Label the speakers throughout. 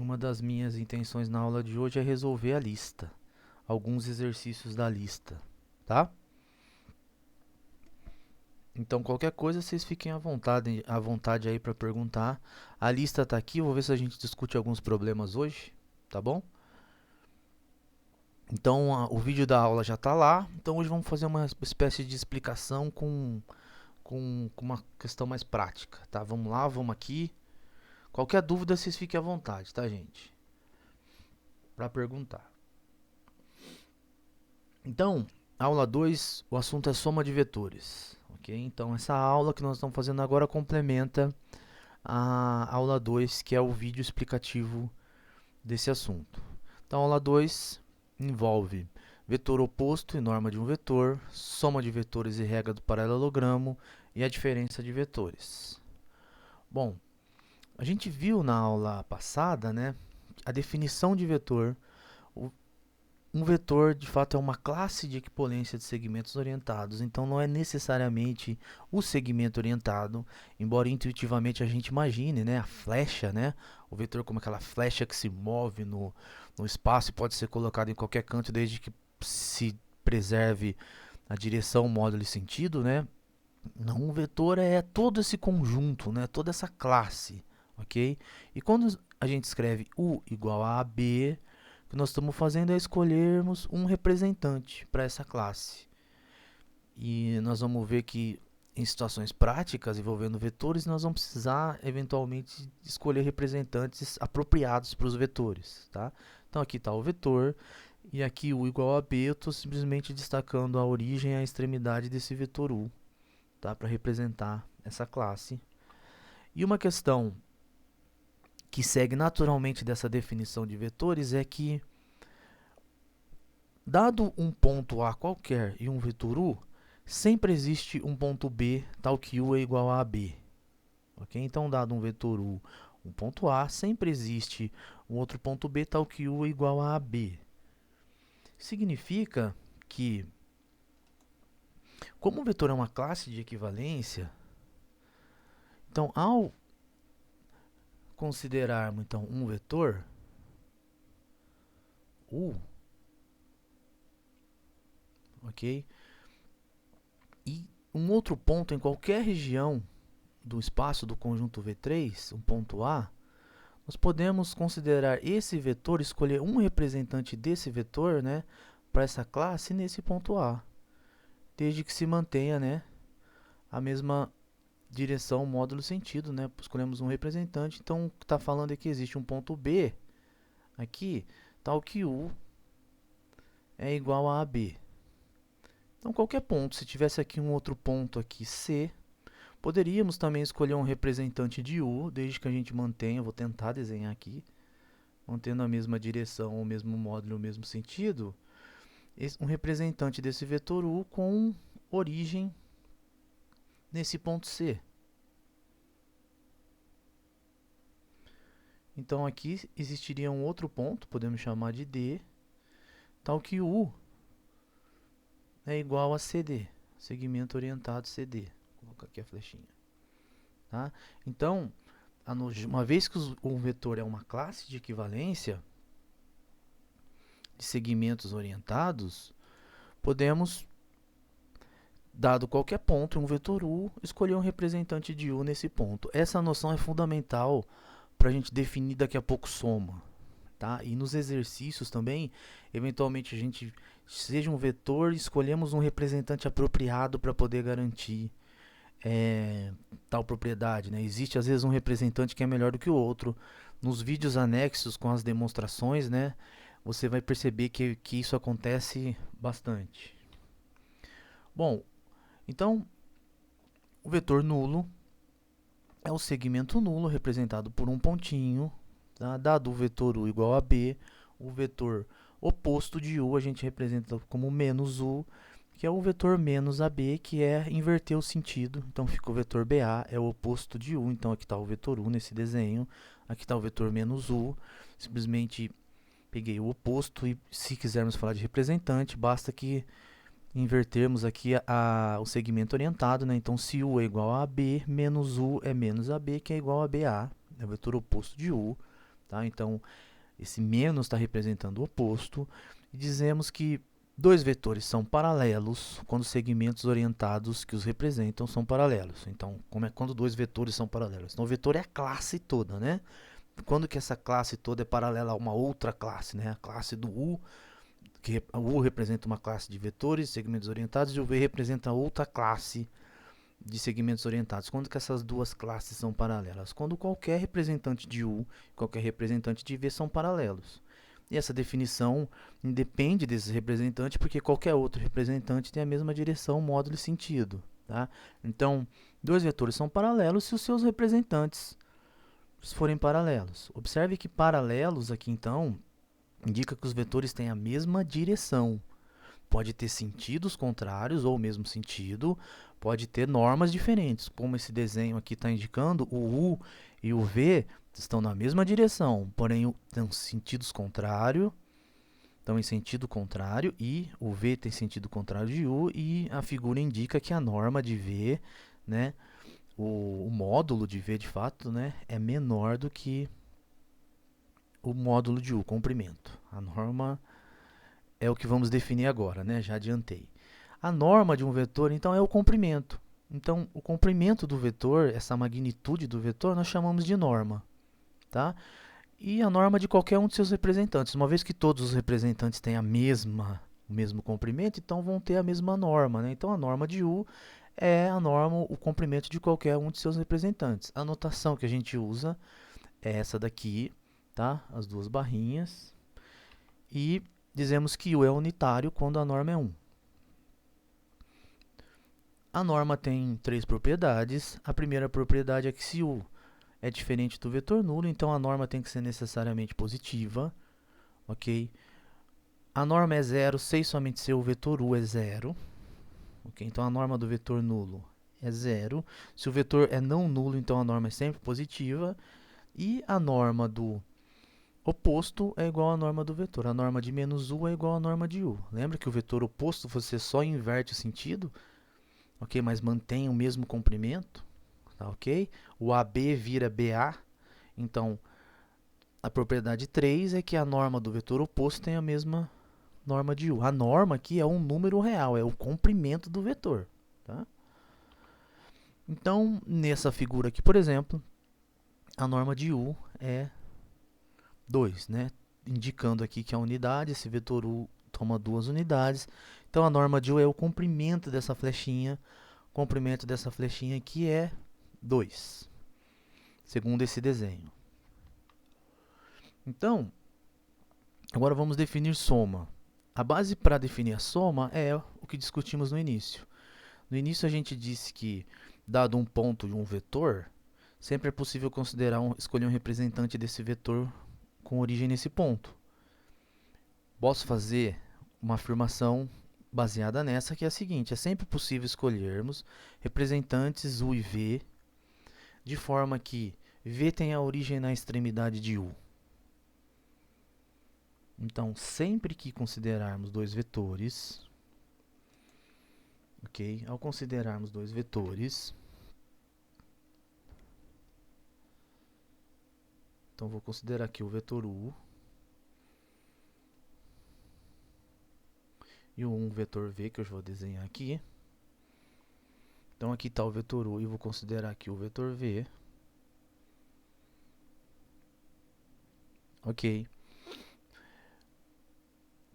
Speaker 1: uma das minhas intenções na aula de hoje é resolver a lista, alguns exercícios da lista, tá? Então, qualquer coisa, vocês fiquem à vontade aí para perguntar. A lista está aqui, vou ver se a gente discute alguns problemas hoje, tá bom? Então, o vídeo da aula já está lá. Então, hoje vamos fazer uma espécie de explicação com uma questão mais prática, tá? Vamos lá, vamos aqui. Qualquer dúvida, vocês fiquem à vontade, tá, gente? Para perguntar. Então, aula 2, o assunto é soma de vetores. Ok? Então, essa aula que nós estamos fazendo agora complementa a aula 2, que é o vídeo explicativo desse assunto. Então, a aula 2 envolve vetor oposto e norma de um vetor, soma de vetores e regra do paralelogramo e a diferença de vetores. Bom, a gente viu na aula passada, né, a definição de vetor. Um vetor, de fato, é uma classe de equipolência de segmentos orientados, então não é necessariamente o segmento orientado, embora intuitivamente a gente imagine, né, a flecha, né, o vetor como aquela flecha que se move no espaço e pode ser colocado em qualquer canto desde que se preserve a direção, módulo e sentido, né. Não, um vetor é todo esse conjunto, né, toda essa classe, ok? E quando a gente escreve U igual a AB, o que nós estamos fazendo é escolhermos um representante para essa classe. E nós vamos ver que em situações práticas envolvendo vetores, nós vamos precisar eventualmente escolher representantes apropriados para os vetores, tá? Então aqui está o vetor, e aqui U igual a B, eu estou simplesmente destacando a origem e a extremidade desse vetor U, tá? Para representar essa classe. E uma questão que segue naturalmente dessa definição de vetores é que, dado um ponto A qualquer e um vetor U, sempre existe um ponto B tal que U é igual a AB. Okay? Então, dado um vetor U, um ponto A, sempre existe um outro ponto B tal que U é igual a AB. Significa que, como o vetor é uma classe de equivalência, então, ao considerarmos então, um vetor, U, ok? E um outro ponto em qualquer região do espaço do conjunto V3, um ponto A, nós podemos considerar esse vetor, escolher um representante desse vetor, né, para essa classe nesse ponto A, desde que se mantenha, né, a mesma direção, módulo, sentido, né, escolhemos um representante. Então, o que está falando é que existe um ponto B aqui, tal que U é igual a AB. Então, qualquer ponto, se tivesse aqui um outro ponto aqui, C, poderíamos também escolher um representante de U, desde que a gente mantenha, eu vou tentar desenhar aqui, mantendo a mesma direção, o mesmo módulo, o mesmo sentido, um representante desse vetor U com origem nesse ponto C. Então aqui existiria um outro ponto, podemos chamar de D, tal que U é igual a CD, segmento orientado CD. Vou colocar aqui a flechinha. Tá? Então, uma vez que o vetor é uma classe de equivalência de segmentos orientados, podemos, dado qualquer ponto, um vetor U, escolher um representante de U nesse ponto. Essa noção é fundamental para a gente definir daqui a pouco soma. Tá? E nos exercícios também, eventualmente a gente, seja um vetor, escolhemos um representante apropriado para poder garantir tal propriedade, né? Existe às vezes um representante que é melhor do que o outro. Nos vídeos anexos com as demonstrações, né, você vai perceber que isso acontece bastante. Bom, então o vetor nulo é o segmento nulo representado por um pontinho, tá? Dado o vetor U igual a B, o vetor oposto de U a gente representa como menos U, que é o vetor menos AB, que é inverter o sentido. Então fica o vetor BA, é o oposto de U. Então aqui está o vetor U nesse desenho, aqui está o vetor menos U. Simplesmente peguei o oposto e, se quisermos falar de representante, basta que invertermos aqui o segmento orientado, né? Então se U é igual a AB, menos U é menos AB, que é igual a BA, é o vetor oposto de U, tá? Então, esse menos está representando o oposto. E dizemos que dois vetores são paralelos quando segmentos orientados que os representam são paralelos. Então, como é quando dois vetores são paralelos? Então, o vetor é a classe toda, né? Quando que essa classe toda é paralela a uma outra classe, né? A classe do U, que o U representa uma classe de vetores, segmentos orientados, e o V representa outra classe de segmentos orientados. Quando que essas duas classes são paralelas? Quando qualquer representante de U e qualquer representante de V são paralelos. E essa definição independe desses representantes, porque qualquer outro representante tem a mesma direção, módulo e sentido. Tá? Então, dois vetores são paralelos se os seus representantes forem paralelos. Observe que paralelos aqui, então, indica que os vetores têm a mesma direção. Pode ter sentidos contrários ou o mesmo sentido, pode ter normas diferentes, como esse desenho aqui está indicando, o U e o V estão na mesma direção, porém têm sentidos contrários, estão em sentido contrário, e o V tem sentido contrário de U, e a figura indica que a norma de V, né, o módulo de V de fato, né, é menor do que o módulo de U, comprimento. A norma é o que vamos definir agora, né? Já adiantei. A norma de um vetor, então, é o comprimento. Então, o comprimento do vetor, essa magnitude do vetor, nós chamamos de norma. Tá? E a norma de qualquer um de seus representantes. Uma vez que todos os representantes têm o mesmo comprimento, então vão ter a mesma norma. Né? Então, a norma de U é a norma, o comprimento de qualquer um de seus representantes. A notação que a gente usa é essa daqui, tá? As duas barrinhas. E dizemos que U é unitário quando a norma é 1. A norma tem três propriedades. A primeira propriedade é que se U é diferente do vetor nulo, então a norma tem que ser necessariamente positiva. Ok? A norma é zero se e somente se o vetor U é zero. Okay? Então a norma do vetor nulo é zero. Se o vetor é não nulo, então a norma é sempre positiva. E a norma do oposto é igual à norma do vetor. A norma de menos U é igual à norma de U. Lembra que o vetor oposto você só inverte o sentido, ok? Mas mantém o mesmo comprimento, tá, ok? O AB vira BA, então a propriedade 3 é que a norma do vetor oposto tem a mesma norma de U. A norma aqui é um número real, é o comprimento do vetor, tá? Então, nessa figura aqui, por exemplo, a norma de U é 2, né? Indicando aqui que a unidade, esse vetor U toma 2 unidades. Então, a norma de U é o comprimento dessa flechinha. O comprimento dessa flechinha aqui é 2, segundo esse desenho. Então, agora vamos definir soma. A base para definir a soma é o que discutimos no início. No início a gente disse que, dado um ponto e um vetor, sempre é possível escolher um representante desse vetor com origem nesse ponto. Posso fazer uma afirmação baseada nessa, que é a seguinte: é sempre possível escolhermos representantes U e V, de forma que V tenha origem na extremidade de U. Então, sempre que considerarmos dois vetores, ok? Ao considerarmos dois vetores, então vou considerar aqui o vetor U e um vetor V que eu vou desenhar aqui. Então aqui está o vetor U e vou considerar aqui o vetor V. Ok.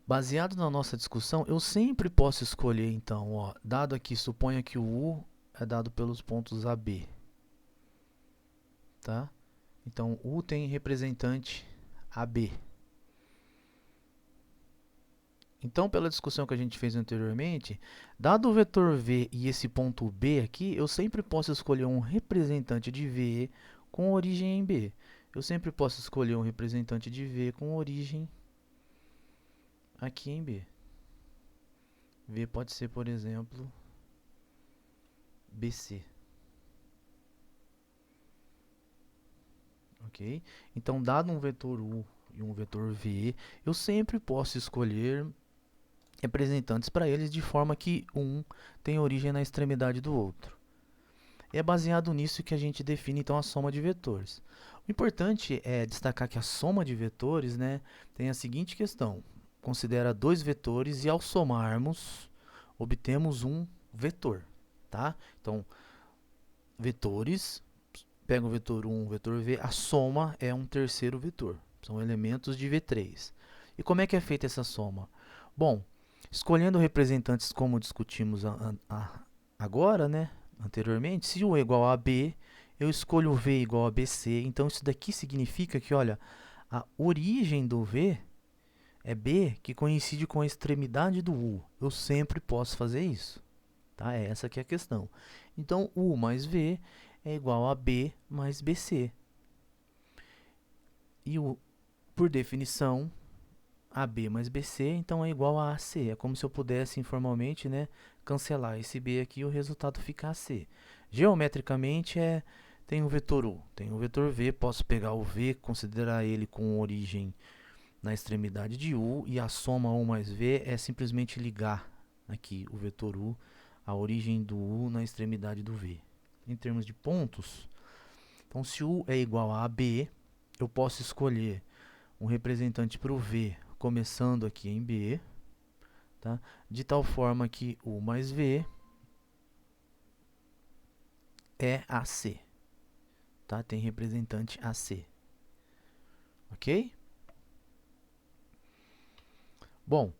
Speaker 1: Baseado na nossa discussão, eu sempre posso escolher, então, ó, dado aqui, suponha que o U é dado pelos pontos AB. Tá? Então, U tem representante AB. Então, pela discussão que a gente fez anteriormente, dado o vetor V e esse ponto B aqui, eu sempre posso escolher um representante de V com origem em B. Eu sempre posso escolher um representante de V com origem aqui em B. V pode ser, por exemplo, BC. Ok? Então, dado um vetor U e um vetor V, eu sempre posso escolher representantes para eles de forma que um tem origem na extremidade do outro. É baseado nisso que a gente define então a soma de vetores. O importante é destacar que a soma de vetores, né, tem a seguinte questão. Considera dois vetores e ao somarmos, obtemos um vetor, tá? Então, vetores, pega o vetor 1, o vetor V, a soma é um terceiro vetor. São elementos de V3. E como é que é feita essa soma? Bom, escolhendo representantes como discutimos agora, né, anteriormente, se U é igual a B, eu escolho o V igual a BC. Então, isso daqui significa que, olha, a origem do V é B, que coincide com a extremidade do U. Eu sempre posso fazer isso. Tá? É essa que é a questão. Então, U mais V é igual a B mais BC. E, por definição, AB mais BC, então é igual a AC. É como se eu pudesse informalmente, né, cancelar esse B aqui e o resultado fica AC. Geometricamente, tem o vetor U, tem o vetor V, posso pegar o V, considerar ele com origem na extremidade de U, e a soma U mais V é simplesmente ligar aqui o vetor U, a origem do U na extremidade do V. Em termos de pontos, então se U é igual a AB, eu posso escolher um representante para o V, começando aqui em B, tá? De tal forma que U mais V é AC, tá? Tem representante AC, ok? Bom,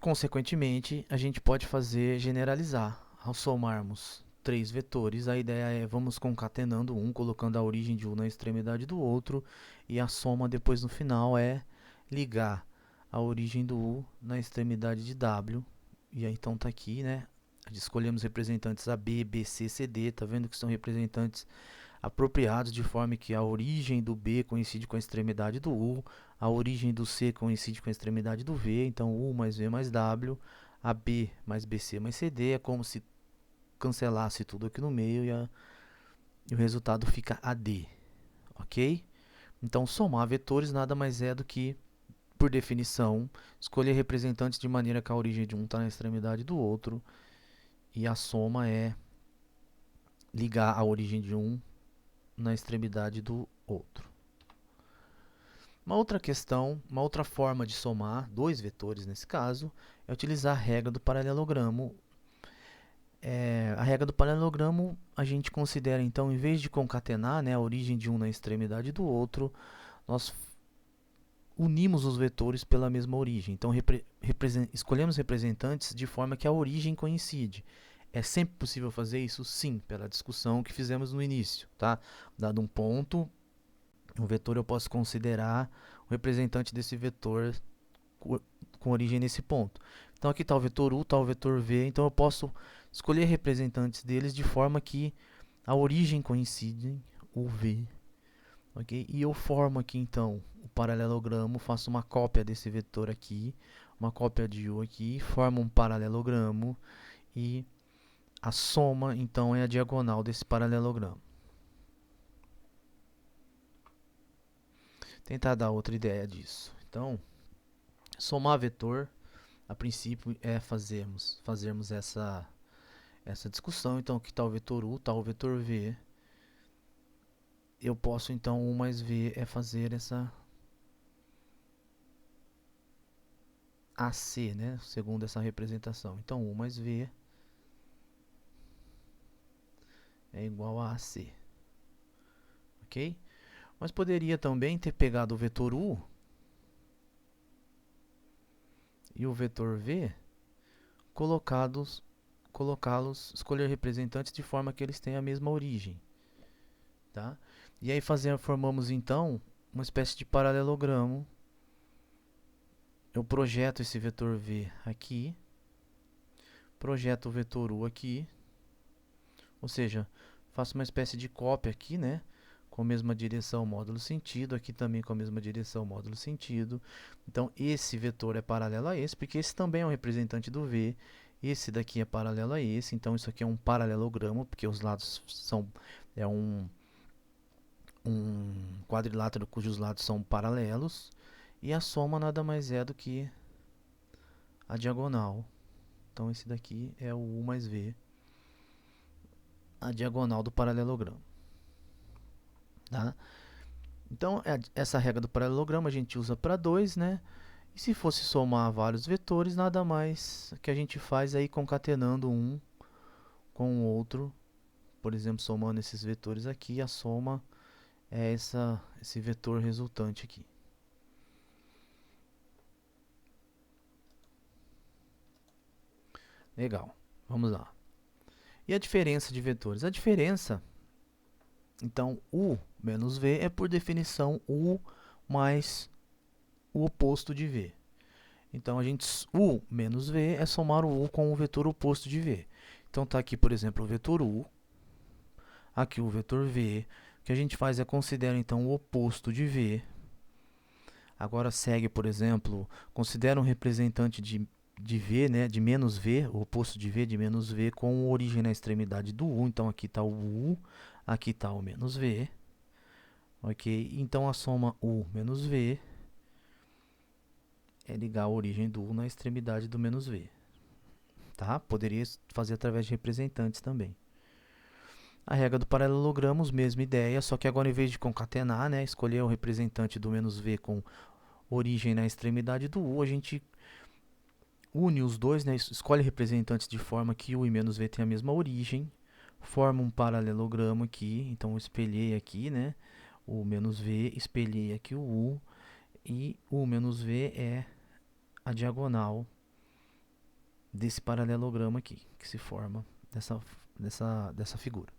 Speaker 1: consequentemente, a gente pode fazer generalizar. Ao somarmos três vetores, a ideia é vamos concatenando um, colocando a origem de um na extremidade do outro, e a soma depois no final é ligar a origem do U na extremidade de W. E aí então tá aqui, né? Escolhemos representantes AB, BC, CD, tá vendo que são representantes apropriados de forma que a origem do B coincide com a extremidade do U, a origem do C coincide com a extremidade do V, então U mais V mais W, AB mais BC mais CD, é como se cancelasse tudo aqui no meio e o resultado fica AD, ok? Então somar vetores nada mais é do que, por definição, escolher representantes de maneira que a origem de um está na extremidade do outro, e a soma é ligar a origem de um na extremidade do outro. Uma outra questão, uma outra forma de somar dois vetores nesse caso, é utilizar a regra do paralelogramo. A regra do paralelogramo a gente considera então, em vez de concatenar, né, a origem de um na extremidade do outro, nós unimos os vetores pela mesma origem. Então escolhemos representantes de forma que a origem coincide. É sempre possível fazer isso? Sim, pela discussão que fizemos no início, tá? Dado um ponto, um vetor eu posso considerar o representante desse vetor com origem nesse ponto. Então aqui está o vetor U, está o vetor V, então eu posso escolher representantes deles de forma que a origem coincide, o V, ok? E eu formo aqui então o paralelogramo, faço uma cópia desse vetor aqui, uma cópia de U aqui, formo um paralelogramo e a soma então é a diagonal desse paralelogramo. Tentar dar outra ideia disso. Então, somar vetor, a princípio, é fazermos essa discussão. Então, aqui está o vetor U, está o vetor V. Eu posso, então, U mais V é fazer essa AC, né? Segundo essa representação. Então, U mais V é igual a AC. Ok? Mas poderia também ter pegado o vetor U e o vetor V, colocá-los, escolher representantes de forma que eles tenham a mesma origem. Tá? E aí formamos então uma espécie de paralelogramo. Eu projeto esse vetor V aqui, projeto o vetor U aqui, ou seja, faço uma espécie de cópia aqui, né? Com a mesma direção, módulo sentido, aqui também com a mesma direção, módulo sentido. Então esse vetor é paralelo a esse, porque esse também é um representante do V. Esse daqui é paralelo a esse, então isso aqui é um paralelogramo, porque os lados são um quadrilátero cujos lados são paralelos, e a soma nada mais é do que a diagonal. Então esse daqui é o U mais V, a diagonal do paralelogramo. Tá? Então, essa regra do paralelogramo a gente usa para 2, né? E se fosse somar vários vetores, nada mais que a gente faz aí concatenando um com o outro. Por exemplo, somando esses vetores aqui, a soma é esse vetor resultante aqui. Legal, vamos lá. E a diferença de vetores? A diferença, então, U menos V é por definição U mais o oposto de V. Então, U menos V é somar o U com o vetor oposto de V. Então, está aqui, por exemplo, o vetor U, aqui o vetor V. O que a gente faz é considerar, então, o oposto de V. Agora segue, por exemplo, considera um representante de V, né, de menos V, o oposto de V, de menos V, com origem na extremidade do U. Então, aqui está o U, aqui está o menos V. Ok? Então, a soma U menos V é ligar a origem do U na extremidade do menos V. Tá? Poderia fazer através de representantes também. A regra do paralelogramo, mesma ideia, só que agora em vez de concatenar, né, escolher o representante do menos V com origem na extremidade do U, a gente une os dois, né, escolhe representantes de forma que U e menos V têm a mesma origem, forma um paralelogramo aqui, então eu espelhei aqui, né, o menos V, espelhei aqui o U, e U menos V é a diagonal desse paralelogramo aqui, que se forma dessa figura.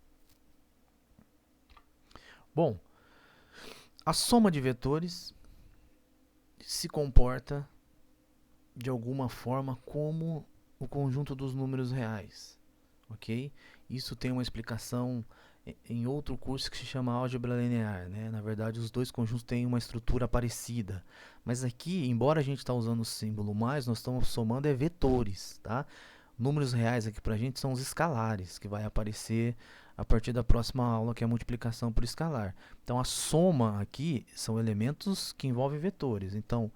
Speaker 1: Bom, a soma de vetores se comporta de alguma forma como o conjunto dos números reais, ok? Isso tem uma explicação em outro curso que se chama álgebra linear, né? Na verdade, os dois conjuntos têm uma estrutura parecida, mas aqui, embora a gente está usando o símbolo mais, nós estamos somando vetores, tá? Números reais aqui para a gente são os escalares, que vai aparecer a partir da próxima aula, que é a multiplicação por escalar. Então, a soma aqui são elementos que envolvem vetores. Então,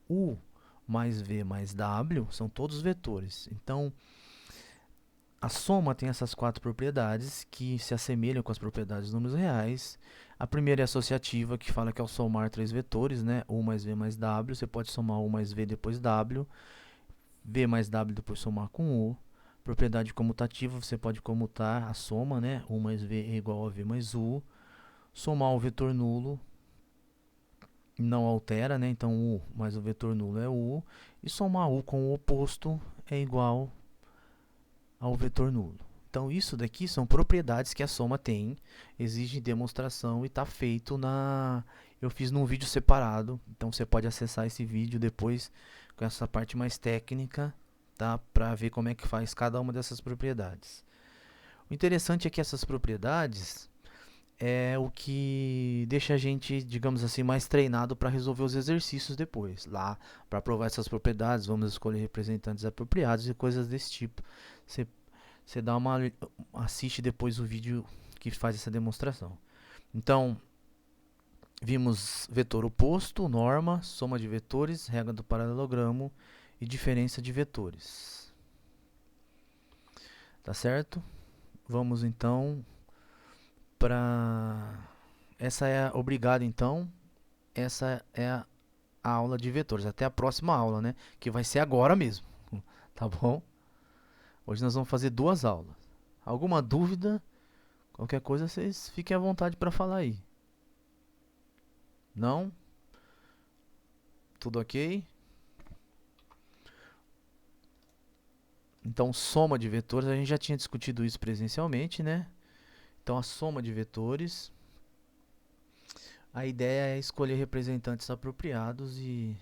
Speaker 1: U mais V mais W são todos vetores. Então, a soma tem essas quatro propriedades que se assemelham com as propriedades dos números reais. A primeira é associativa, que fala que ao somar três vetores, né, U mais V mais W, você pode somar U mais V depois W, V mais W depois somar com U. Propriedade comutativa, você pode comutar a soma, né, U mais V é igual a V mais U. Somar o vetor nulo não altera, né, então U mais o vetor nulo é U. E somar U com o oposto é igual ao vetor nulo. Então, isso daqui são propriedades que a soma tem, exige demonstração e está feito na... Eu fiz num vídeo separado, então você pode acessar esse vídeo depois com essa parte mais técnica, tá? Para ver como é que faz cada uma dessas propriedades. O interessante é que essas propriedades é o que deixa a gente, digamos assim, mais treinado para resolver os exercícios depois. Lá, para provar essas propriedades, vamos escolher representantes apropriados e coisas desse tipo. Você dá assiste depois o vídeo que faz essa demonstração. Então, vimos vetor oposto, norma, soma de vetores, regra do paralelogramo e diferença de vetores. Tá certo? Vamos então para... Essa é obrigado então. Essa é a aula de vetores. Até a próxima aula, né? Que vai ser agora mesmo. Tá bom? Hoje nós vamos fazer 2 aulas. Alguma dúvida? Qualquer coisa, vocês fiquem à vontade para falar aí. Não? Tudo ok? Então, soma de vetores, a gente já tinha discutido isso presencialmente, né? Então, a soma de vetores. A ideia é escolher representantes apropriados e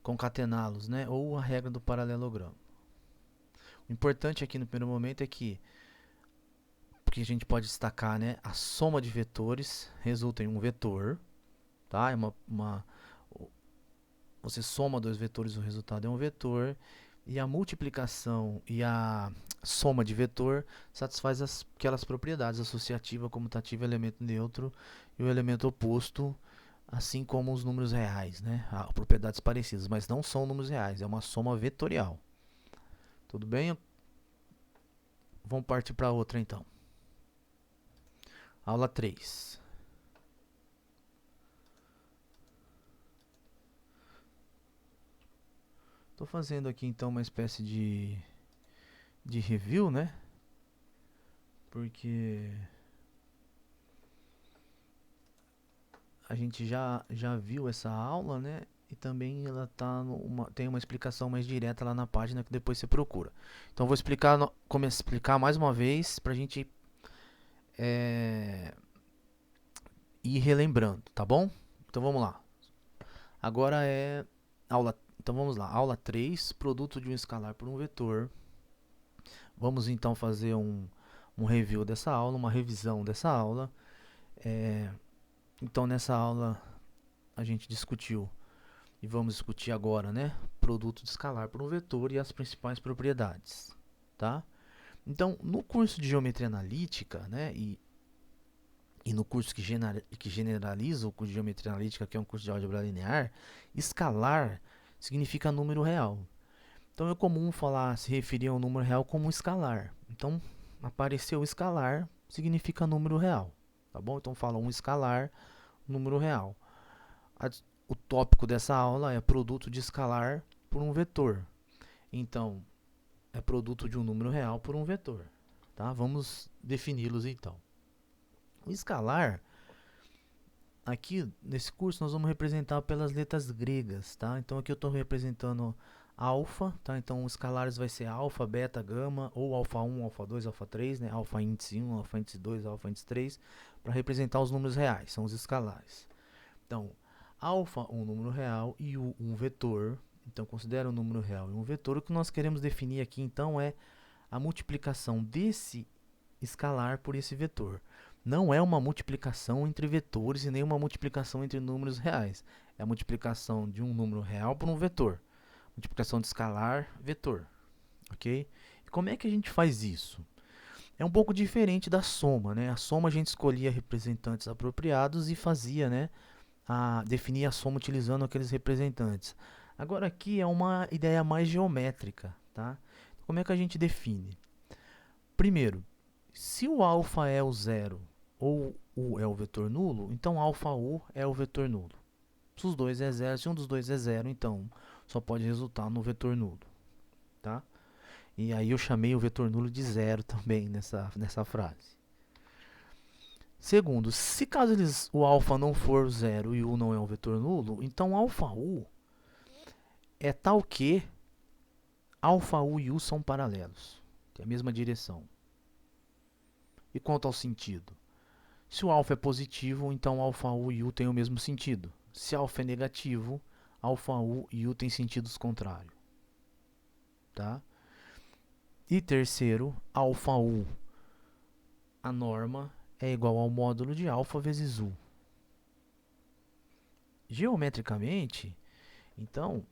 Speaker 1: concatená-los, né? Ou a regra do paralelogramo. O importante aqui no primeiro momento é que a gente pode destacar, né? A soma de vetores resulta em um vetor, tá? É você soma dois vetores, o resultado é um vetor. E a multiplicação e a soma de vetor satisfaz aquelas propriedades associativa, comutativa, elemento neutro e o elemento oposto, assim como os números reais, né? Há propriedades parecidas, mas não são números reais, é uma soma vetorial. Tudo bem? Vamos partir para outra então. Aula 3. Estou fazendo aqui então uma espécie de review, né? Porque a gente já viu essa aula, né? E também ela tem uma explicação mais direta lá na página que depois você procura. Então vou explicar, explicar mais uma vez para a gente ir relembrando, tá bom? Então vamos lá. Agora é aula. Então vamos lá. Aula 3, produto de um escalar por um vetor. Vamos então fazer um review dessa aula, uma revisão dessa aula. Então nessa aula a gente discutiu e vamos discutir agora, né? Produto de escalar por um vetor e as principais propriedades, tá? Então no curso de geometria analítica, né? E no curso que generaliza o curso de geometria analítica, que é um curso de álgebra linear, escalar significa número real. Então é comum se referir a um número real como escalar. Então apareceu escalar significa número real, tá bom? Então fala um escalar, número real. O tópico dessa aula é produto de escalar por um vetor. Então é produto de um número real por um vetor, tá? Vamos defini-los então. O escalar, aqui nesse curso nós vamos representar pelas letras gregas, tá? Então aqui eu estou representando alfa, tá? Então os escalares vai ser alfa, beta, gama, ou alfa 1, alfa 2, alfa 3, né? Alfa índice 1, alfa índice 2, alfa índice 3, para representar os números reais, são os escalares. Então, alfa um número real e u um vetor. Então considera um número real e um vetor. O que nós queremos definir aqui então é a multiplicação desse escalar por esse vetor. Não é uma multiplicação entre vetores e nem uma multiplicação entre números reais. É a multiplicação de um número real por um vetor. Multiplicação de escalar, vetor. Ok? E como é que a gente faz isso? É um pouco diferente da soma, né? A soma a gente escolhia representantes apropriados e fazia, né? Definia a soma utilizando aqueles representantes. Agora aqui é uma ideia mais geométrica, tá? Como é que a gente define? Primeiro, se o alfa é o zero ou u é o vetor nulo, então alfa u é o vetor nulo. Se os dois é zero, se um dos dois é zero, então só pode resultar no vetor nulo, tá? E aí eu chamei o vetor nulo de zero também nessa frase. Segundo, se caso o alfa não for zero e u não é um vetor nulo, então alfa u é tal que alfa u e u são paralelos, tem a mesma direção. E quanto ao sentido? Se o alfa é positivo, então alfa u e u têm o mesmo sentido. Se alfa é negativo, alfa u e u têm sentidos contrários. Tá? E terceiro, alfa u, a norma, é igual ao módulo de alfa vezes u. Geometricamente, então,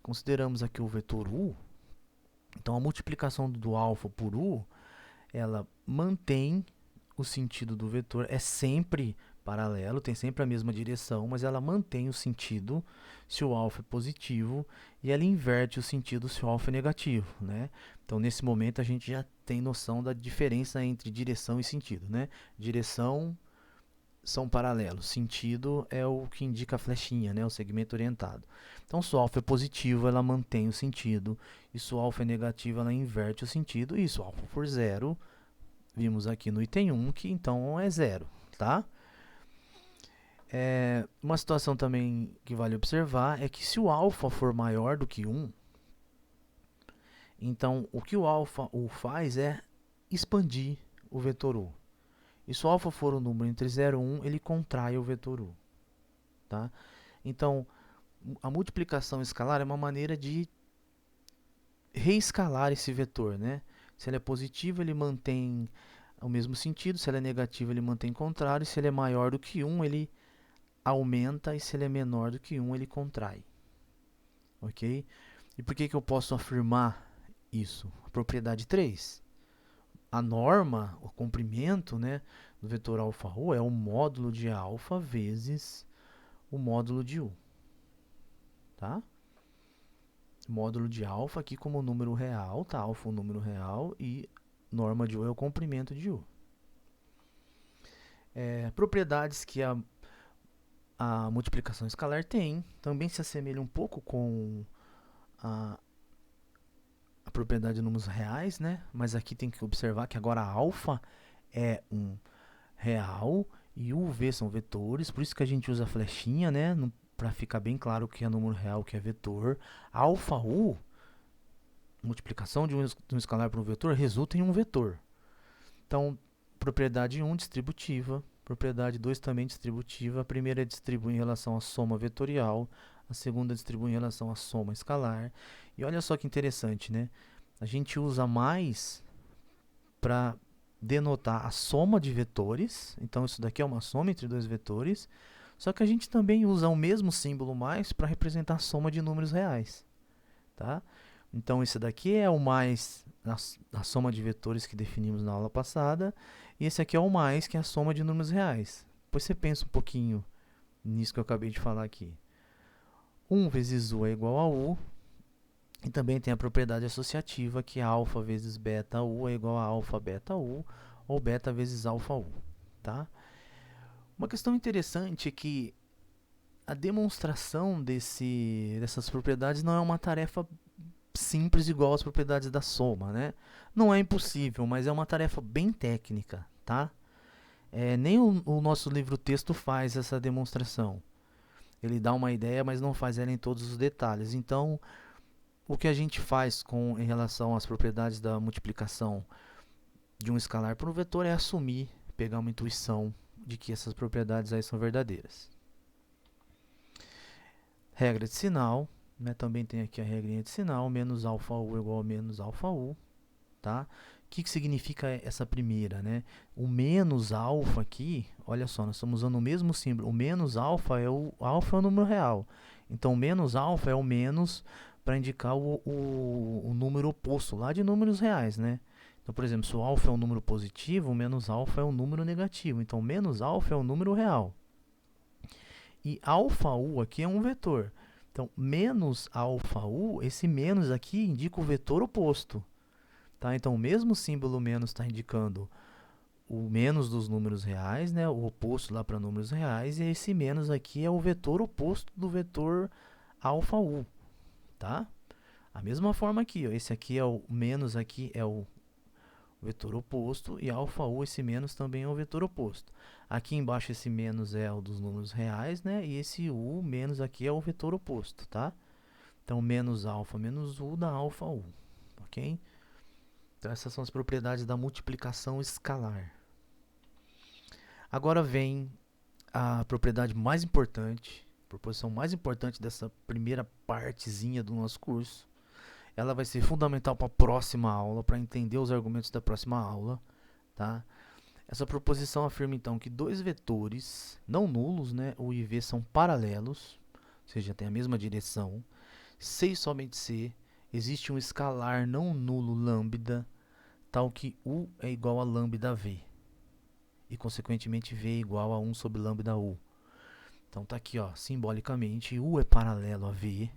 Speaker 1: consideramos aqui o vetor u. Então, a multiplicação do alfa por u, ela mantém o sentido do vetor, é sempre paralelo, tem sempre a mesma direção, mas ela mantém o sentido se o alfa é positivo e ela inverte o sentido se o alfa é negativo, né? Então, nesse momento, a gente já tem noção da diferença entre direção e sentido, né? Direção são paralelos, sentido é o que indica a flechinha, né? O segmento orientado. Então, se o alfa é positivo, ela mantém o sentido, e se o alfa é negativo, ela inverte o sentido, e se o alfa for zero, vimos aqui no item 1 que então é zero, tá? Uma situação também que vale observar é que se o alfa for maior do que 1, então o que o alfa u faz é expandir o vetor u. E se o alfa for um número entre 0 e 1, ele contrai o vetor u. Tá? Então, a multiplicação escalar é uma maneira de reescalar esse vetor, né? Se ele é positivo, ele mantém o mesmo sentido. Se ele é negativo, ele mantém contrário. Se ele é maior do que 1, ele aumenta. E se ele é menor do que 1, ele contrai. Ok? E por que eu posso afirmar isso? A propriedade 3. A norma, o comprimento, né, do vetor alfa u é o módulo de alfa vezes o módulo de u. Tá? Módulo de alfa aqui como número real, tá? Alfa é um número real e norma de u é o comprimento de u. propriedades que a multiplicação escalar tem, também se assemelha um pouco com a, a propriedade de números reais, né? Mas aqui tem que observar que agora a alfa é um real e o v são vetores, por isso que a gente usa a flechinha, né? Para ficar bem claro o que é número real, o que é vetor. Alfa u, multiplicação de um escalar por um vetor, resulta em um vetor. Então, propriedade 1, distributiva. Propriedade 2 também distributiva. A primeira distribui em relação à soma vetorial. A segunda distribui em relação à soma escalar. E olha só que interessante, né? A gente usa mais para denotar a soma de vetores. Então, isso daqui é uma soma entre dois vetores. Só que a gente também usa o mesmo símbolo mais para representar a soma de números reais. Tá? Então, esse daqui é o mais, a soma de vetores que definimos na aula passada. E esse aqui é o mais, que é a soma de números reais. Depois você pensa um pouquinho nisso que eu acabei de falar aqui. 1 vezes u é igual a u. E também tem a propriedade associativa, que é alfa vezes beta u é igual a alfa beta u, ou beta vezes alfa u. Tá? Uma questão interessante é que a demonstração dessas propriedades não é uma tarefa simples igual às propriedades da soma, né? Não é impossível, mas é uma tarefa bem técnica, tá? Nem o nosso livro-texto faz essa demonstração. Ele dá uma ideia, mas não faz ela em todos os detalhes. Então, o que a gente faz em relação às propriedades da multiplicação de um escalar por um vetor é assumir, pegar uma intuição de que essas propriedades aí são verdadeiras. Regra de sinal, né? Também tem aqui a regrinha de sinal, menos alfa u igual a menos alfa u, tá? O que significa essa primeira, né? O menos alfa aqui, olha só, nós estamos usando o mesmo símbolo. O menos alfa é o número real. Então, menos alfa é o menos para indicar o número oposto lá de números reais, né? Então, por exemplo, se o alfa é um número positivo, o menos alfa é um número negativo. Então, menos alfa é um número real. E alfa u aqui é um vetor. Então, menos alfa u, esse menos aqui indica o vetor oposto. Tá? Então, o mesmo símbolo menos está indicando o menos dos números reais, né? O oposto lá para números reais, e esse menos aqui é o vetor oposto do vetor alfa u. Tá? A mesma forma aqui, ó, esse aqui é o menos, aqui é o vetor oposto, e alfa u, esse menos também é o vetor oposto. Aqui embaixo esse menos é o dos números reais, né? E esse u menos aqui é o vetor oposto, tá? Então, menos alfa menos u dá alfa u, ok? Então, essas são as propriedades da multiplicação escalar. Agora vem a propriedade mais importante, a proposição mais importante dessa primeira partezinha do nosso curso. Ela vai ser fundamental para a próxima aula, para entender os argumentos da próxima aula, tá? Essa proposição afirma então que dois vetores não nulos, né, u e v, são paralelos, ou seja, têm a mesma direção. Se e somente se existe um escalar não nulo lambda, tal que u é igual a lambda v, e consequentemente v é igual a 1 sobre lambda u. Então tá aqui, ó, simbolicamente, u é paralelo a v.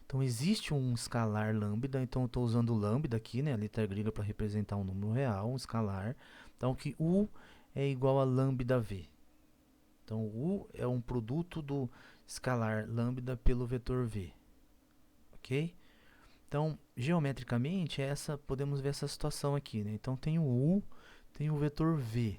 Speaker 1: Então existe um escalar lambda, então eu estou usando lambda aqui, né, a letra grega, para representar um número real, um escalar. Então que u é igual a lambda v. Então u é um produto do escalar lambda pelo vetor v. Ok? Então, geometricamente, podemos ver essa situação aqui, né? Então tem o u, tem o vetor v.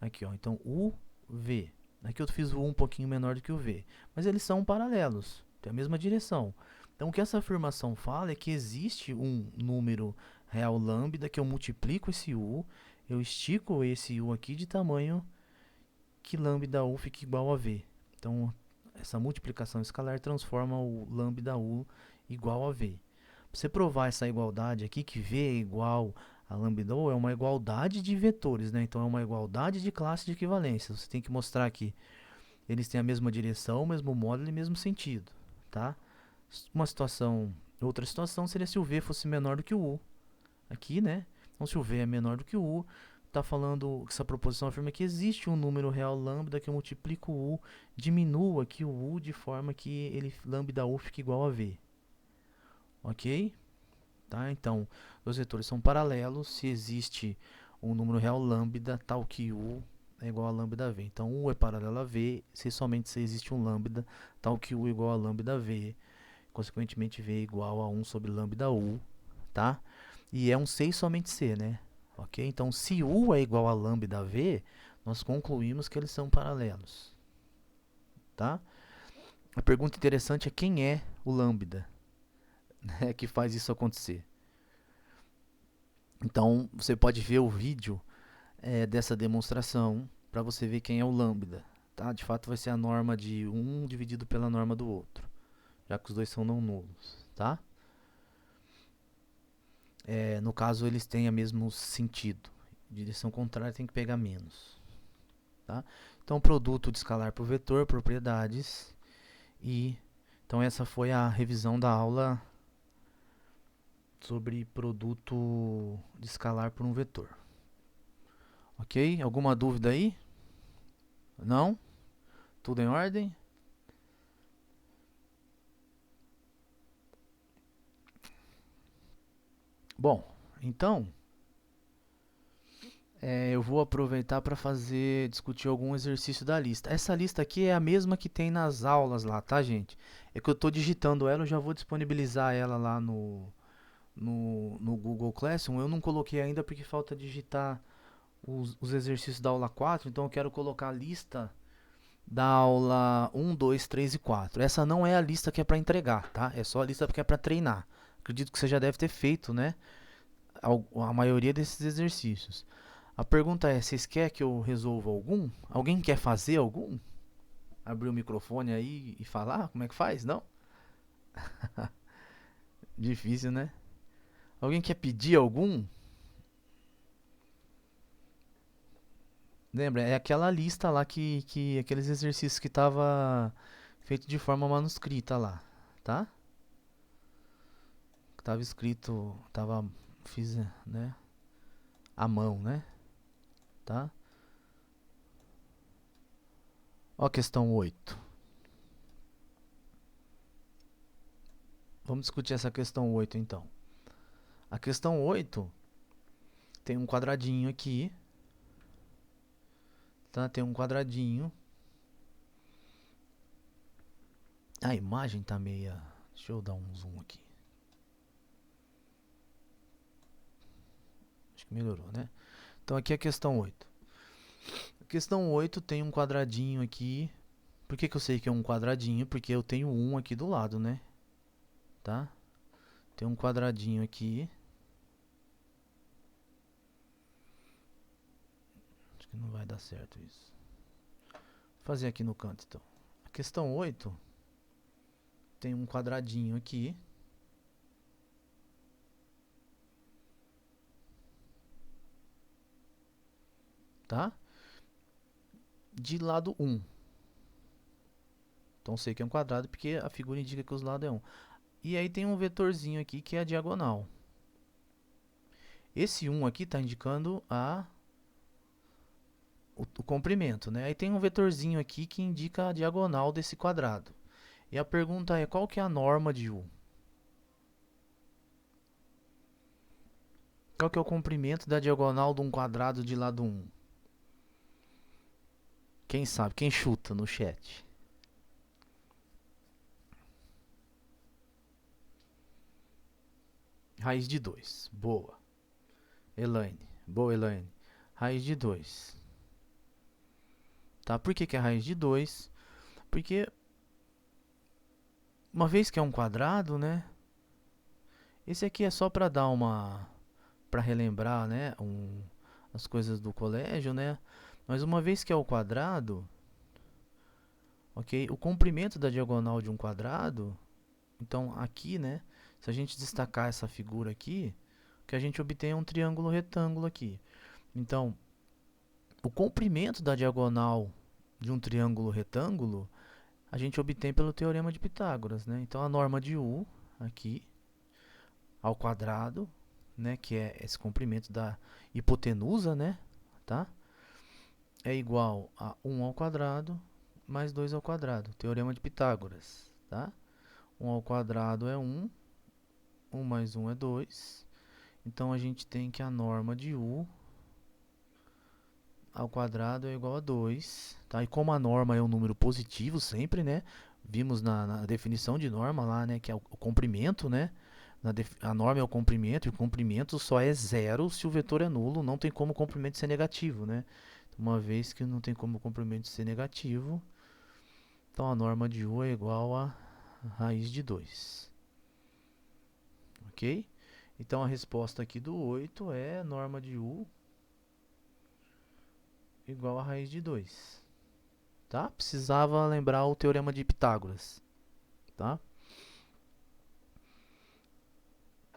Speaker 1: Aqui, ó, então u, v. Aqui eu fiz o u um pouquinho menor do que o v. Mas eles são paralelos, tem a mesma direção. Então o que essa afirmação fala é que existe um número real lambda que eu multiplico esse u, eu estico esse u aqui de tamanho que lambda u fique igual a v. Então essa multiplicação escalar transforma o lambda u igual a v. Para você provar essa igualdade aqui, que v é igual a lambda u, é uma igualdade de vetores, né? Então é uma igualdade de classe de equivalência. Você tem que mostrar que eles têm a mesma direção, o mesmo módulo e o mesmo sentido, tá? Outra situação seria se o v fosse menor do que o u. Aqui, né? Então se o v é menor do que o u, está falando, essa proposição afirma que existe um número real lambda que eu multiplico o u, diminua aqui o u de forma que lambda u fique igual a v. Ok? Tá? Então, os vetores são paralelos se existe um número real lambda tal que u é igual a lambda V. Então, U é paralelo a V, se somente se existe um lambda, tal que U é igual a lambda V. Consequentemente, V é igual a 1 sobre lambda U, tá? E é um C e somente C, né? Ok? Então, se U é igual a lambda V, nós concluímos que eles são paralelos, tá? A pergunta interessante é quem é o lambda, né, que faz isso acontecer. Então, você pode ver o vídeo dessa demonstração para você ver quem é o lambda, tá? De fato, vai ser a norma de um dividido pela norma do outro, já que os dois são não nulos, tá? No caso, eles têm o mesmo sentido. Direção contrária tem que pegar menos, tá? Então, produto de escalar por vetor, propriedades e... Então, essa foi a revisão da aula sobre produto de escalar por um vetor. Ok? Alguma dúvida aí? Não? Tudo em ordem? Bom, então eu vou aproveitar para discutir algum exercício da lista. Essa lista aqui é a mesma que tem nas aulas lá, tá, gente? É que eu estou digitando ela, eu já vou disponibilizar ela lá no Google Classroom. Eu não coloquei ainda porque falta digitar os exercícios da aula 4, então eu quero colocar a lista da aula 1, 2, 3 e 4. Essa não é a lista que é para entregar, tá? É só a lista que é para treinar. Acredito que você já deve ter feito, né? A maioria desses exercícios. A pergunta é: vocês querem que eu resolva algum? Alguém quer fazer algum? Abrir o microfone aí e falar? Como é que faz? Não? Difícil, né? Alguém quer pedir algum? Lembra? É aquela lista lá que aqueles exercícios que tava feito de forma manuscrita lá, tá? Que tava escrito, fiz, né? À mão, né? Tá? Ó a questão 8. Vamos discutir essa questão 8 então. A questão 8 tem um quadradinho aqui, tá? Tem um quadradinho. A imagem tá meia... Deixa eu dar um zoom aqui. Acho que melhorou, né? Então aqui é a questão 8. A questão 8 tem um quadradinho aqui. Por que eu sei que é um quadradinho? Porque eu tenho um aqui do lado, né? Tá? Tem um quadradinho aqui. Acho que não vai dar certo isso. Vou fazer aqui no canto, então. A questão 8 tem um quadradinho aqui. Tá? De lado 1. Então sei que é um quadrado porque a figura indica que os lados é 1. E aí tem um vetorzinho aqui que é a diagonal. Esse 1 aqui está indicando o comprimento, né? Aí tem um vetorzinho aqui que indica a diagonal desse quadrado. E a pergunta é, qual que é a norma de U? Qual que é o comprimento da diagonal de um quadrado de lado 1? Quem sabe? Quem chuta no chat? Raiz de 2. Boa. Elaine. Boa, Elaine. Raiz de 2. Tá? Por que é raiz de 2? Porque, uma vez que é um quadrado, né? Esse aqui é só para dar uma... para relembrar, né? As coisas do colégio, né? Mas uma vez que é o quadrado, ok? O comprimento da diagonal de um quadrado, então aqui, né? Se a gente destacar essa figura aqui, o que a gente obtém é um triângulo retângulo aqui. Então, o comprimento da diagonal de um triângulo retângulo, a gente obtém pelo teorema de Pitágoras, né? Então, a norma de U, aqui, ao quadrado, né? Que é esse comprimento da hipotenusa, né? Tá? É igual a 1 ao quadrado mais 2 ao quadrado. Teorema de Pitágoras, tá? 1 ao quadrado é 1, 1 mais 1 é 2. Então, a gente tem que a norma de U, ao quadrado é igual a 2, tá? E como a norma é um número positivo sempre, né? Vimos na definição de norma lá, né? Que é o comprimento, né? A norma é o comprimento, e o comprimento só é zero se o vetor é nulo, não tem como o comprimento ser negativo, né? Uma vez que não tem como o comprimento ser negativo, então a norma de U é igual a raiz de 2. Ok? Então a resposta aqui do 8 é norma de U igual a raiz de 2. Tá? Precisava lembrar o teorema de Pitágoras. Tá?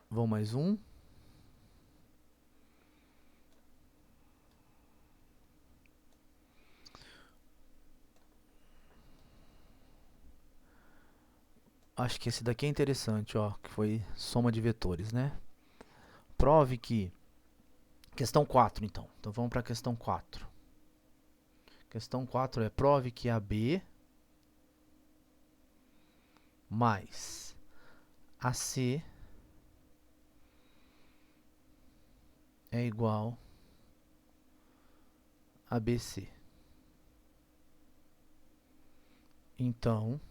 Speaker 1: Vamos mais um. Acho que esse daqui é interessante, ó, que foi soma de vetores, né? Prove que... Questão 4, então. Então vamos para a questão 4. Questão 4 é prove que AB mais AC é igual a BC. Então,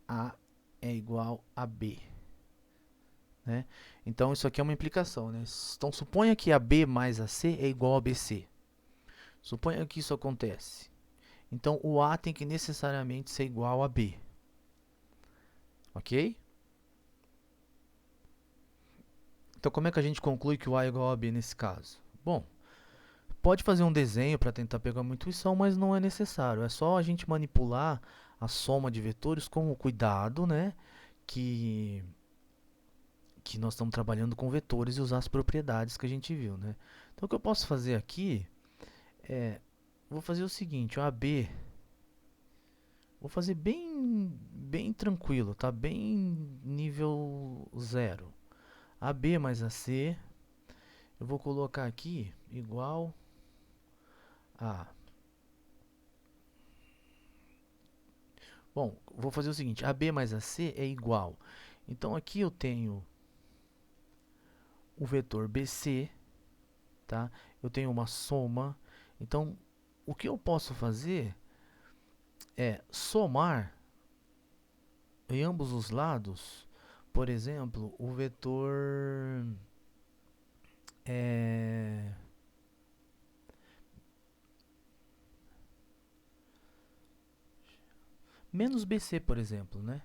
Speaker 1: A é igual a B. Né? Então, isso aqui é uma implicação. Né? Então, suponha que AB mais AC é igual a BC. Suponha que isso acontece. Então, o A tem que necessariamente ser igual a B. Ok? Então, como é que a gente conclui que o A é igual a B nesse caso? Bom, pode fazer um desenho para tentar pegar uma intuição, mas não é necessário. É só a gente manipular a soma de vetores com o cuidado, né? Que nós estamos trabalhando com vetores e usar as propriedades que a gente viu, né? Então, o que eu posso fazer aqui é... Vou fazer o seguinte, o AB... Vou fazer bem tranquilo, tá? Bem nível 0. AB mais AC... Eu vou colocar aqui igual a... Bom, vou fazer o seguinte, AB mais AC é igual. Então, aqui eu tenho o vetor BC, tá? Eu tenho uma soma. Então, o que eu posso fazer é somar em ambos os lados, por exemplo, o vetor menos BC, por exemplo, né?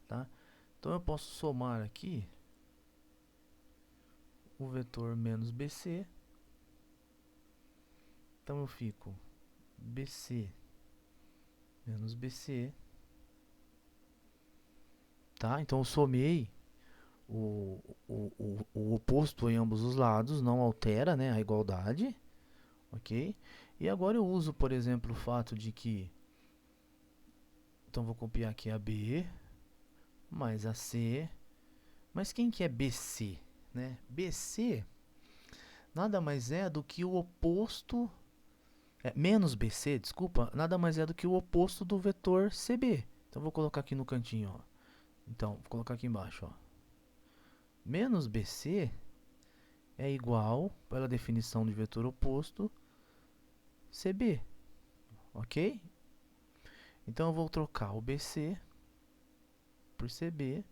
Speaker 1: Tá? Então, eu posso somar aqui o vetor menos BC. Então, eu fico BC menos BC. Tá? Então, eu somei o oposto em ambos os lados, não altera, né, a igualdade, ok? E agora eu uso, por exemplo, o fato de que... Então, vou copiar aqui a B mais a C. Mas quem que é BC? Né? BC nada mais é do que o oposto... menos BC, desculpa, nada mais é do que o oposto do vetor CB. Então, vou colocar aqui no cantinho, ó. Então, vou colocar aqui embaixo, ó. Menos BC é igual, pela definição de vetor oposto, CB, ok? Então, eu vou trocar o BC por CB.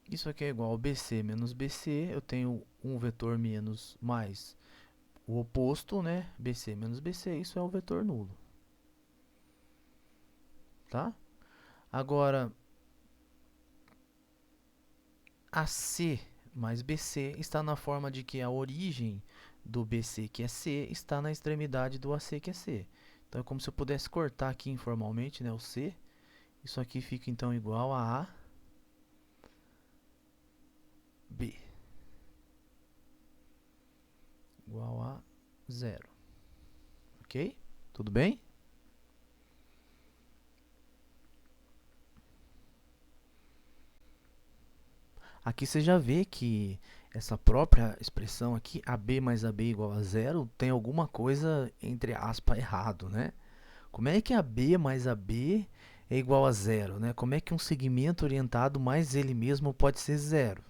Speaker 1: Isso aqui é igual ao BC menos BC. Eu tenho um vetor menos mais o oposto, né? BC menos BC. Isso é o vetor nulo. Tá? Agora, AC mais BC está na forma de que a origem do BC, que é C, está na extremidade do AC, que é C. Então, é como se eu pudesse cortar aqui informalmente, né, o C. Isso aqui fica, então, igual a B. Igual a 0. Ok? Tudo bem? Aqui você já vê que essa própria expressão aqui, AB mais AB igual a 0, tem alguma coisa, entre aspas, errado, né? Como é que AB mais AB é igual a 0, né? Como é que um segmento orientado mais ele mesmo pode ser 0?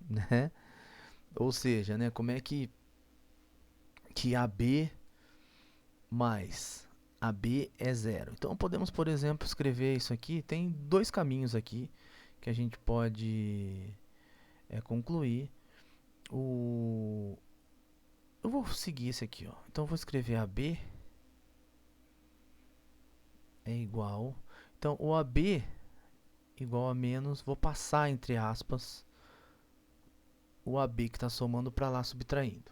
Speaker 1: Né? Ou seja, né, como é que AB mais AB é zero. Então podemos, por exemplo, escrever isso aqui. Tem dois caminhos aqui que a gente pode concluir. Eu vou seguir esse aqui, ó. Então eu vou escrever AB é igual. Então o AB igual a menos, vou passar entre aspas o AB que está somando para lá subtraindo.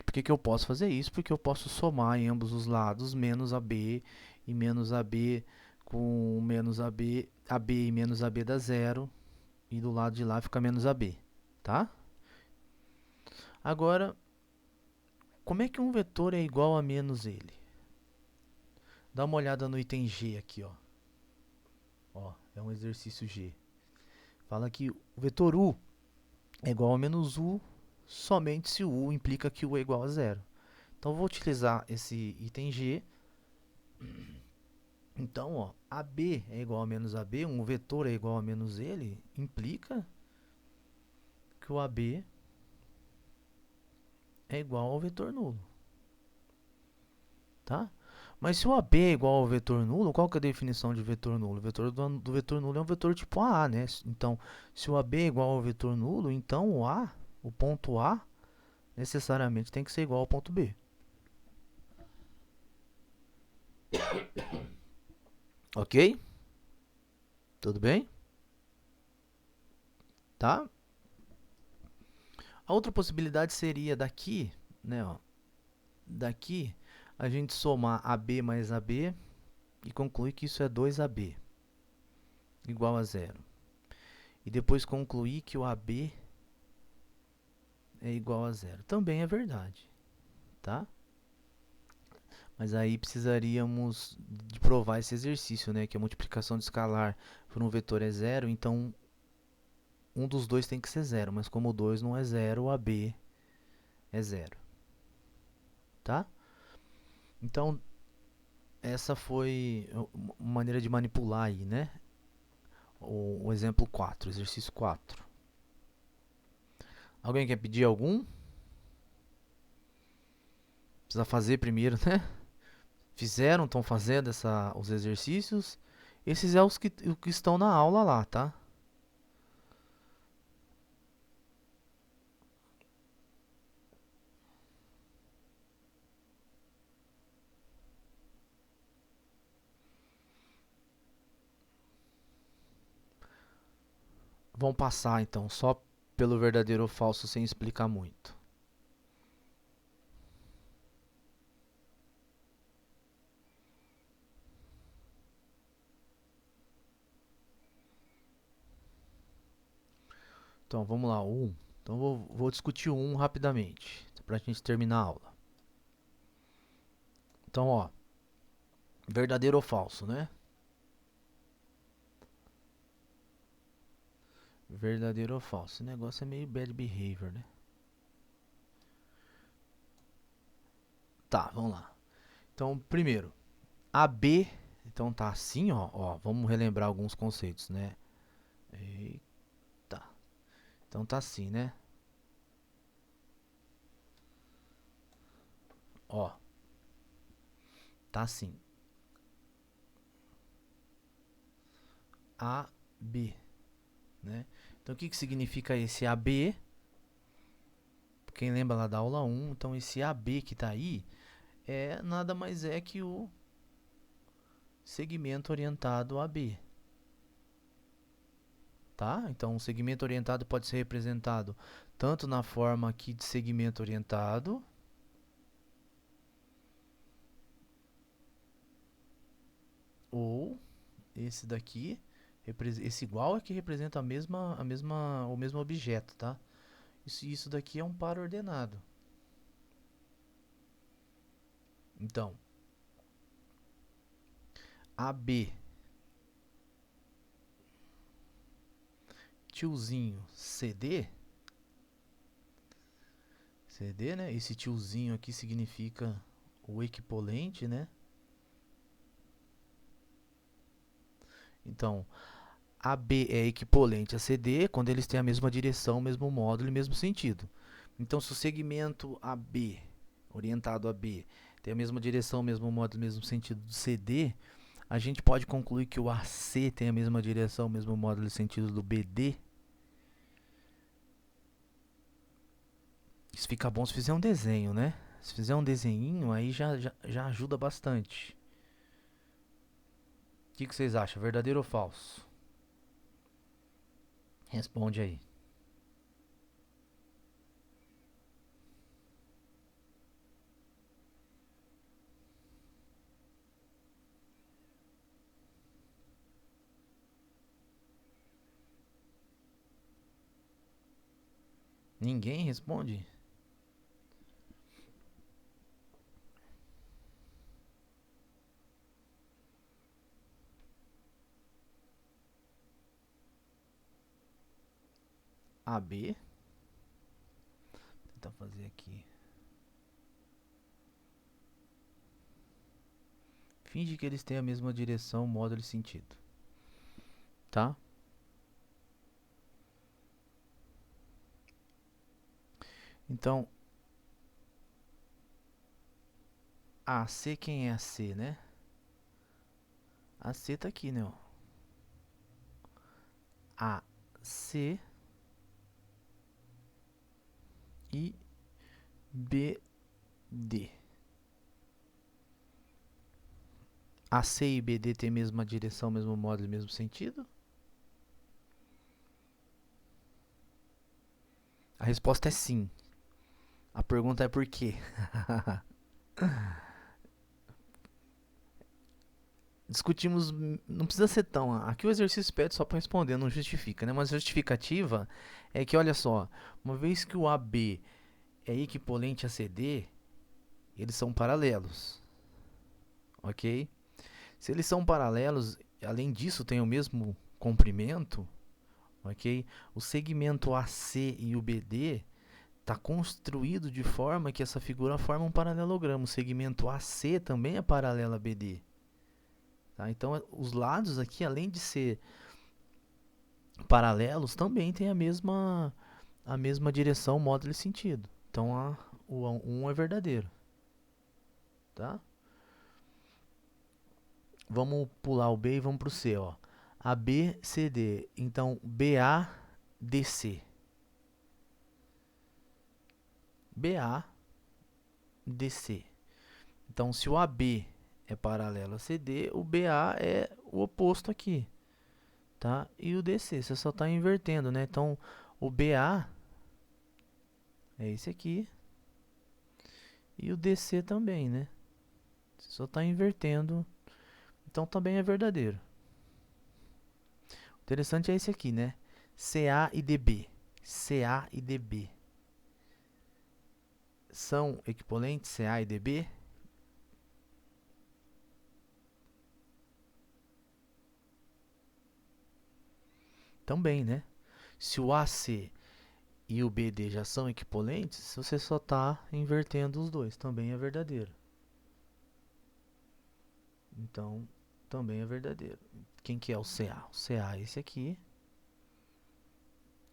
Speaker 1: Por que eu posso fazer isso? Porque eu posso somar em ambos os lados menos AB e menos AB com menos AB, AB e menos AB dá zero, e do lado de lá fica menos AB, tá? Agora, como é que um vetor é igual a menos ele? Dá uma olhada no item G aqui, ó. Ó, é um exercício G. Fala que o vetor U é igual a menos U somente se o U implica que U é igual a zero. Então, vou utilizar esse item G. Então, ó, AB é igual a menos AB, um vetor é igual a menos ele, implica que o AB é igual ao vetor nulo, tá? Mas se o AB é igual ao vetor nulo, qual que é a definição de vetor nulo? O vetor do vetor nulo é um vetor tipo A, né? Então, se o AB é igual ao vetor nulo, então o A, o ponto A, necessariamente tem que ser igual ao ponto B. Ok? Tudo bem? Tá? A outra possibilidade seria daqui, né, ó, daqui a gente somar AB mais AB e concluir que isso é 2AB igual a zero. E depois concluir que o AB é igual a zero. Também é verdade, tá? Mas aí precisaríamos de provar esse exercício, né? Que a multiplicação de escalar por um vetor é zero, então um dos dois tem que ser zero. Mas como o 2 não é zero, o AB é zero, tá? Então, essa foi uma maneira de manipular aí, né? O exemplo 4, exercício 4. Alguém quer pedir algum? Precisa fazer primeiro, né? Fizeram, estão fazendo os exercícios. Esses é os que estão na aula lá, tá? Vão passar então, só pelo verdadeiro ou falso, sem explicar muito. Então, vamos lá, o 1. Então, vou discutir o 1 rapidamente, para a gente terminar a aula. Então, ó, verdadeiro ou falso, né? Verdadeiro ou falso. Esse negócio é meio bad behavior, né? Tá, vamos lá. Então, primeiro, AB, então tá assim, ó, vamos relembrar alguns conceitos, né? Eita. Então tá assim, né? Ó, tá assim. AB, né? Então o que significa esse AB? Quem lembra lá da aula 1, então esse AB que tá aí é nada mais é que o segmento orientado AB. Tá? Então o segmento orientado pode ser representado tanto na forma aqui de segmento orientado, ou esse daqui, esse igual é que representa o mesmo objeto, tá? Isso daqui é um par ordenado. Então, AB, tiozinho CD, CD, né? Esse tiozinho aqui significa o equipolente, né? Então, AB é equivalente a CD quando eles têm a mesma direção, mesmo módulo e mesmo sentido. Então, se o segmento AB, orientado a B, tem a mesma direção, mesmo módulo, mesmo sentido do CD, a gente pode concluir que o AC tem a mesma direção, mesmo módulo e sentido do BD. Isso fica bom se fizer um desenho, né? Se fizer um desenhinho, aí já ajuda bastante. O que vocês acham? Verdadeiro ou falso? Responde aí. Ninguém responde? AB. Vou tentar fazer aqui. Finge que eles têm a mesma direção, módulo e sentido. Tá? Então, AC, quem é AC, né? AC tá aqui, né? Ó. AC e BD. AC e BD têm a mesma direção, mesmo módulo e mesmo sentido? A resposta é sim. A pergunta é por quê? Discutimos, não precisa ser tão. Aqui o exercício pede só para responder, não justifica, né? Mas a justificativa é que, olha só, uma vez que o AB é equivalente a CD, eles são paralelos, ok? Se eles são paralelos, além disso, tem o mesmo comprimento, ok? O segmento AC e o BD está construído de forma que essa figura forma um paralelogramo. O segmento AC também é paralelo a BD. Tá? Então, os lados aqui, além de ser paralelos, também têm a mesma direção, módulo e sentido. Então, o 1 é verdadeiro. Tá? Vamos pular o B e vamos para o C. Ó. ABCD. Então, BADC. BADC. Então, se o AB é paralelo a CD, o BA é o oposto aqui. Tá? E o DC, você só está invertendo, né? Então, o BA é esse aqui. E o DC também, né? Você só está invertendo. Então, também é verdadeiro. O interessante é esse aqui, né? CA e DB. CA e DB. São equivalentes CA e DB? Também, né? Se o AC e o BD já são equivalentes, você só está invertendo os dois. Também é verdadeiro. Então, também é verdadeiro. Quem que é o CA? O CA é esse aqui.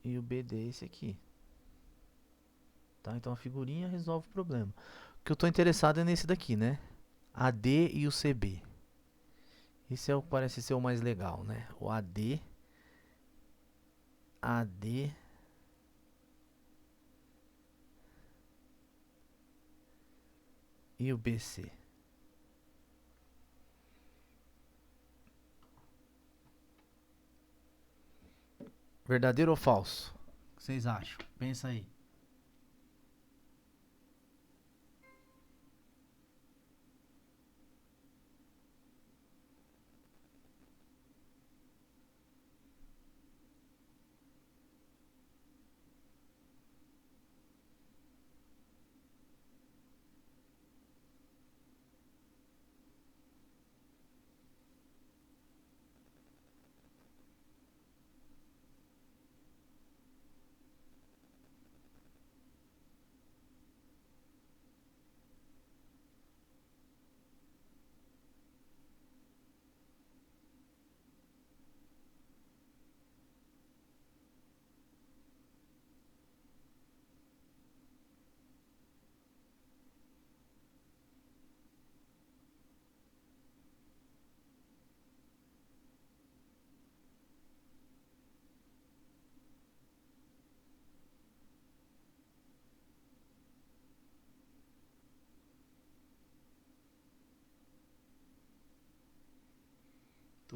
Speaker 1: E o BD é esse aqui. Tá? Então a figurinha resolve o problema. O que eu estou interessado é nesse daqui, né? AD e o CB. Esse é o que parece ser o mais legal, né? O AD, AD e o BC. Verdadeiro ou falso? O que vocês acham? Pensa aí.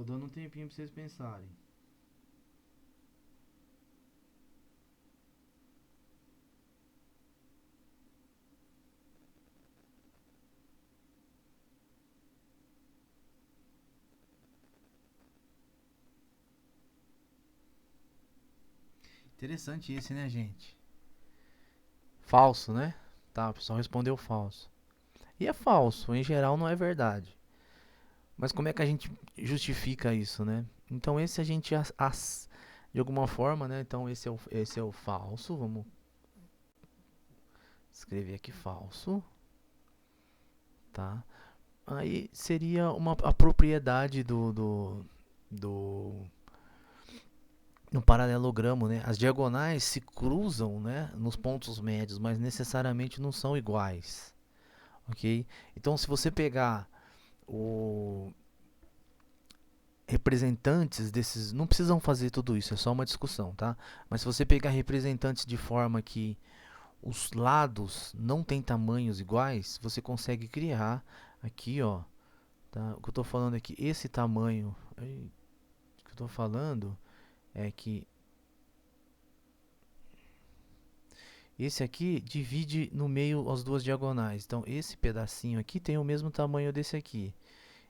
Speaker 1: Tô dando um tempinho pra vocês pensarem. Interessante esse, né, gente? Falso, né? Tá, o pessoal respondeu falso. E é falso, em geral não é verdade. Mas como é que a gente justifica isso, né? Então esse a gente de alguma forma, né? Então esse é o falso. Vamos escrever aqui falso, tá? Aí seria a propriedade do no paralelogramo, né? As diagonais se cruzam, né, nos pontos médios, mas necessariamente não são iguais, ok? Então, se você pegar o representantes desses, não precisam fazer tudo isso, é só uma discussão, tá? Mas se você pegar representantes de forma que os lados não têm tamanhos iguais, você consegue criar aqui, ó, tá? O que eu estou falando aqui, esse tamanho, o que eu estou falando é que esse aqui divide no meio as duas diagonais. Então, esse pedacinho aqui tem o mesmo tamanho desse aqui.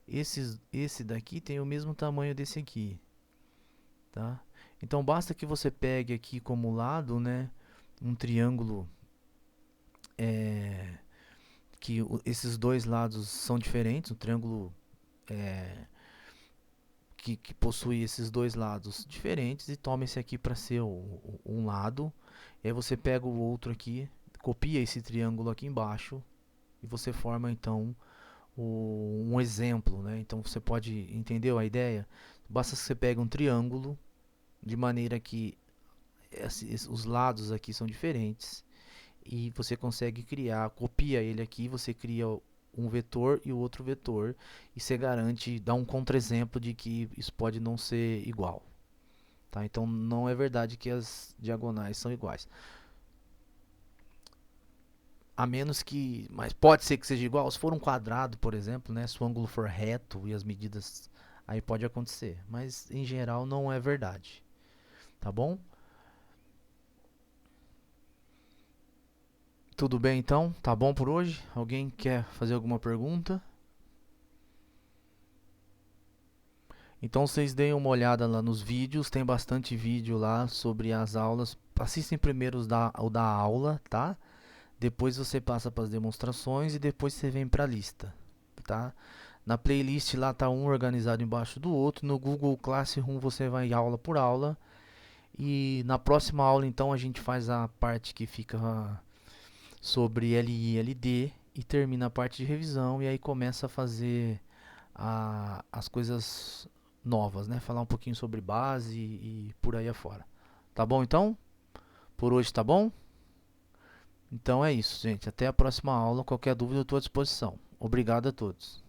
Speaker 1: Esse daqui tem o mesmo tamanho desse aqui, tá? Então, basta que você pegue aqui como lado, né, um triângulo que esses dois lados são diferentes, um triângulo que possui esses dois lados diferentes, e toma esse aqui para ser um lado. E aí você pega o outro aqui, copia esse triângulo aqui embaixo e você forma então um exemplo, né? Então você pode, entendeu a ideia? Basta que você pegue um triângulo de maneira que os lados aqui são diferentes e você consegue criar, copia ele aqui, você cria um vetor e o outro vetor e você garante, dá um contra-exemplo de que isso pode não ser igual, tá? Então não é verdade que as diagonais são iguais. A menos que, mas pode ser que seja igual, se for um quadrado, por exemplo, né, se o ângulo for reto e as medidas, aí pode acontecer, mas em geral não é verdade, tá bom? Tudo bem então? Tá bom por hoje? Alguém quer fazer alguma pergunta? Então vocês deem uma olhada lá nos vídeos, tem bastante vídeo lá sobre as aulas. Assistem primeiro o da aula, tá? Depois você passa para as demonstrações e depois você vem para a lista, tá? Na playlist lá tá um organizado embaixo do outro. No Google Classroom você vai aula por aula. E na próxima aula então a gente faz a parte que fica sobre LI e LD e termina a parte de revisão e aí começa a fazer as coisas novas, né? Falar um pouquinho sobre base e por aí afora. Tá bom então? Por hoje tá bom? Então é isso, gente. Até a próxima aula. Qualquer dúvida eu estou à disposição. Obrigado a todos.